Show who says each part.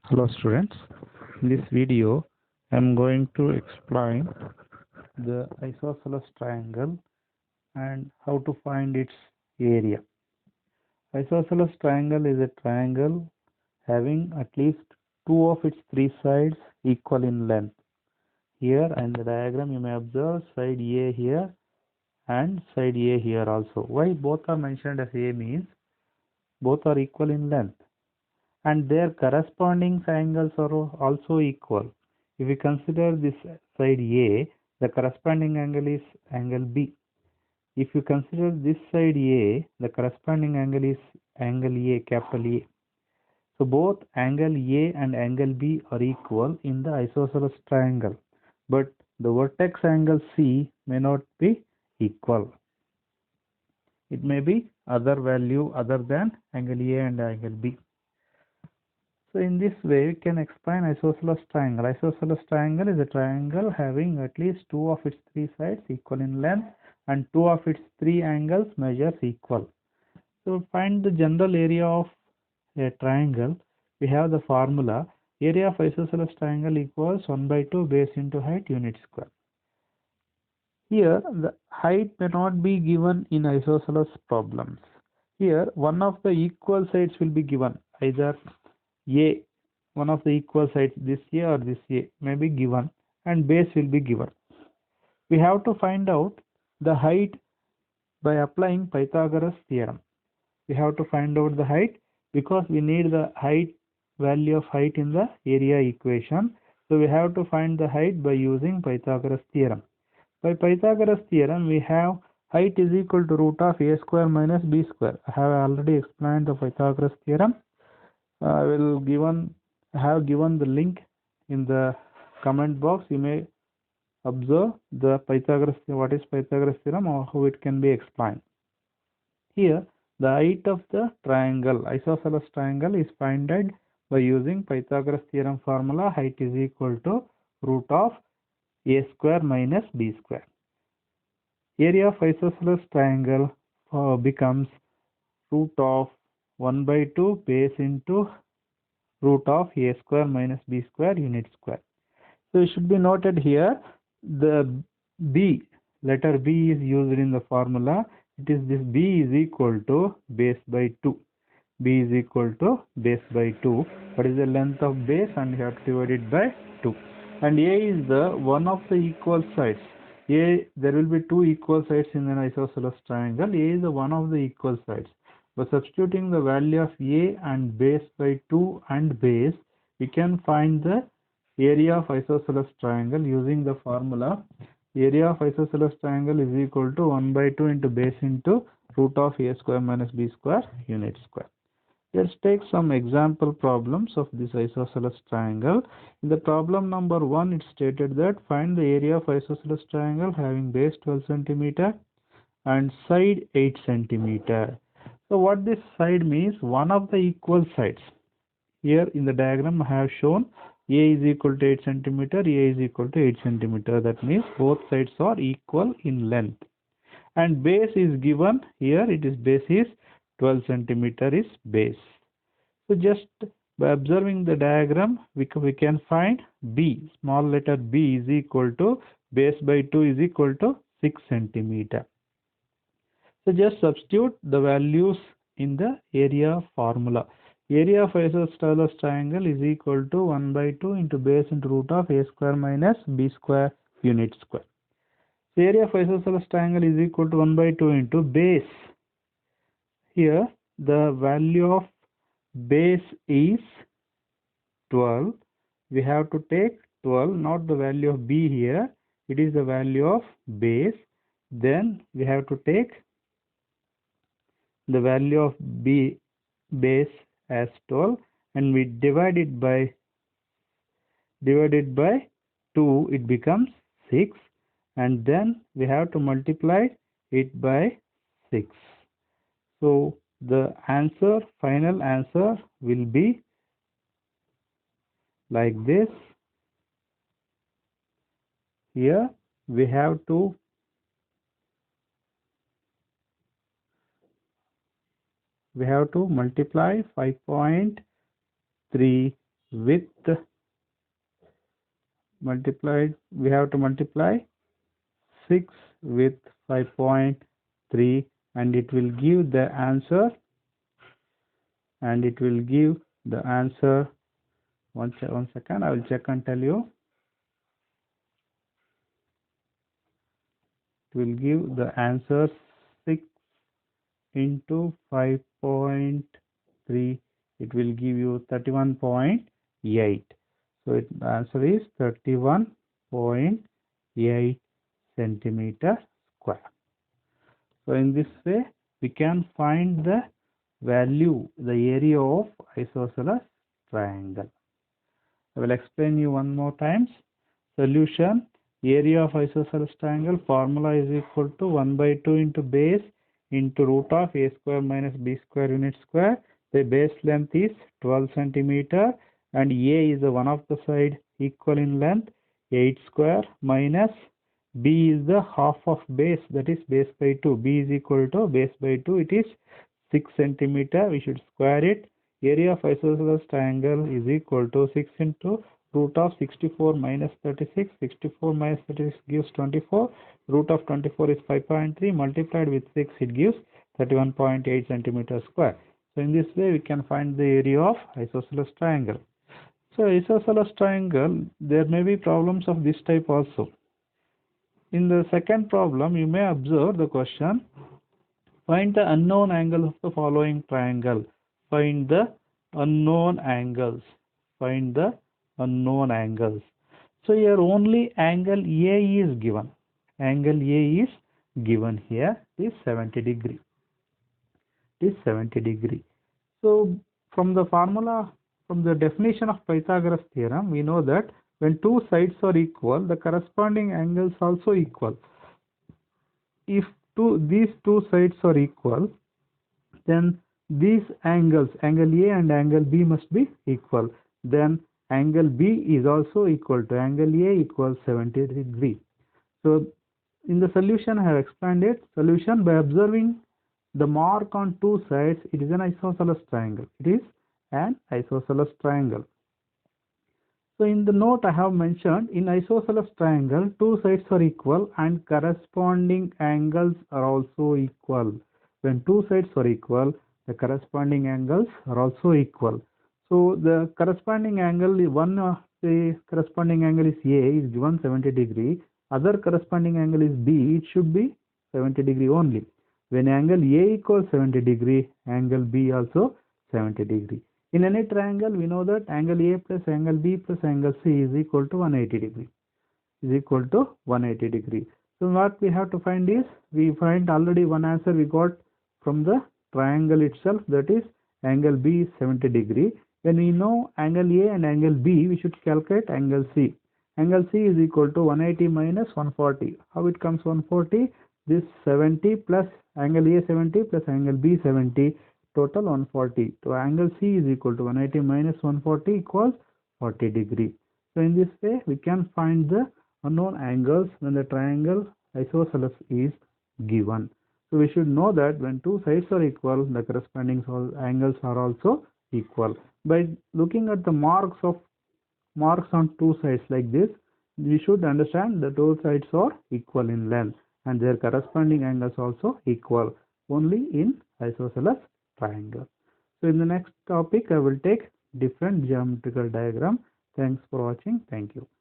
Speaker 1: Hello students, in this video I am going to explain the isosceles triangle and how to find its area. Isosceles triangle is a triangle having at least two of its three sides equal in length. Here in the diagram you may observe side A here and side A here also. Why both are mentioned as A means both are equal in length, and their corresponding angles are also equal. If we consider this side A, the corresponding angle is angle B. If you consider this side A, the corresponding angle is angle A, capital A. So both angle A and angle B are equal in the isosceles triangle, but the vertex angle C may not be equal. It may be other value other than angle A and angle B. So in this way we can explain isosceles triangle. Isosceles triangle is a triangle having at least two of its three sides equal in length and two of its three angles measures equal. So find the general area of a triangle. We have the formula: area of isosceles triangle equals 1 by 2 base into height unit square. Here the height may not be given in isosceles problems. Here one of the equal sides will be given, either A, one of the equal sides, this A or this A may be given, and base will be given. We have to find out the height by applying Pythagoras theorem. We have to find out the height because we need the height value of height in the area equation. So we have to find the height by using Pythagoras theorem. By Pythagoras theorem we have height is equal to root of a square minus b square. I have already explained the Pythagoras theorem. I will have given the link in the comment box. You may observe the Pythagoras, what is Pythagoras theorem or how it can be explained. Here the height of the triangle, isosceles triangle, is found by using Pythagoras theorem formula. Height is equal to root of a square minus b square. Area of isosceles triangle becomes root of 1 by 2 base into root of a square minus b square unit square. So it should be noted here the b, letter B is used in the formula. It is this b is equal to base by 2. B is equal to base by 2. What is the length of base, and you have to divide it by 2. And A is the one of the equal sides. A, there will be two equal sides in an isosceles triangle. A is the one of the equal sides. By substituting the value of A and base by 2 and base, we can find the area of isosceles triangle using the formula. Area of isosceles triangle is equal to 1 by 2 into base into root of a square minus b square unit square. Let's take some example problems of this isosceles triangle. In the problem number 1, it stated that find the area of isosceles triangle having base 12 cm and side 8 cm. So what this side means, one of the equal sides. Here in the diagram I have shown A is equal to 8 cm, A is equal to 8 cm. That means both sides are equal in length. And base is given here, it is base is 12 cm is base. So just by observing the diagram we can find B, small letter B is equal to base by 2 is equal to 6 cm. So just substitute the values in the area formula. Area of isosceles triangle is equal to 1 by 2 into base into root of a square minus b square unit square. So area of isosceles triangle is equal to 1 by 2 into base. Here the value of base is 12. We have to take 12, not the value of b here. It is the value of base. Then we have to take the value of b base as 12 and we divide it by 2, it becomes 6, and then we have to multiply it by 6. So the answer, final answer will be like this. Here we have to multiply 5.3 with multiplied, we have to multiply 6 with 5.3 and it will give the answer, one second, I will check and tell you. It will give the answer 6 into 5.3, it will give you 31.8. So the answer is 31.8 centimeter square. So in this way we can find the value, the area of isosceles triangle. I will explain you one more times. Solution: area of isosceles triangle formula is equal to 1 by 2 into base into root of a square minus b square unit square. The base length is 12 centimeter and a is the one of the side equal in length 8 square minus b is the half of base, that is base by 2. B is equal to base by 2, it is 6 centimeter. We should square it. Area of isosceles triangle is equal to 6 into root of 64 minus 36. 64 minus 36 gives 24. Root of 24 is 5.3. Multiplied with 6, it gives 31.8 centimeter square. So in this way we can find the area of isosceles triangle. So isosceles triangle, there may be problems of this type also. In the second problem, you may observe the question: find the unknown angles of the following triangle. Find the unknown angles. Find the unknown angles. So here only angle A is given. Angle A is given here is 70 degree. It is 70 degree. So from the formula, from the definition of Pythagoras theorem, we know that when two sides are equal, the corresponding angles also equal. If these two sides are equal, then these angles, angle A and angle B, must be equal. Then angle B is also equal to angle A equals 70 degree. So in the solution I have explained it. Solution: by observing the mark on two sides, it is an isosceles triangle. It is an isosceles triangle. So in the note I have mentioned, in isosceles triangle, two sides are equal and corresponding angles are also equal. When two sides are equal, the corresponding angles are also equal. So the corresponding angle, one of the corresponding angle is A, is given 70 degree. Other corresponding angle is B, it should be 70 degree only. When angle A equals 70 degree, angle B also 70 degree. In any triangle, we know that angle A plus angle B plus angle C is equal to 180 degree. Is equal to 180 degree. So what we have to find is, we find already one answer we got from the triangle itself, that is angle B is 70 degree. When we know angle A and angle B, we should calculate angle C. Angle C is equal to 180 minus 140. How it comes 140? This 70 plus angle A 70 plus angle B 70, total 140. So angle C is equal to 180 minus 140 equals 40 degree. So in this way we can find the unknown angles when the triangle isosceles is given. So we should know that when two sides are equal, the corresponding angles are also equal. By looking at the marks on two sides like this, we should understand that two sides are equal in length and their corresponding angles also equal only in isosceles triangle. So in the next topic I will take different geometrical diagram. Thanks for watching. Thank you.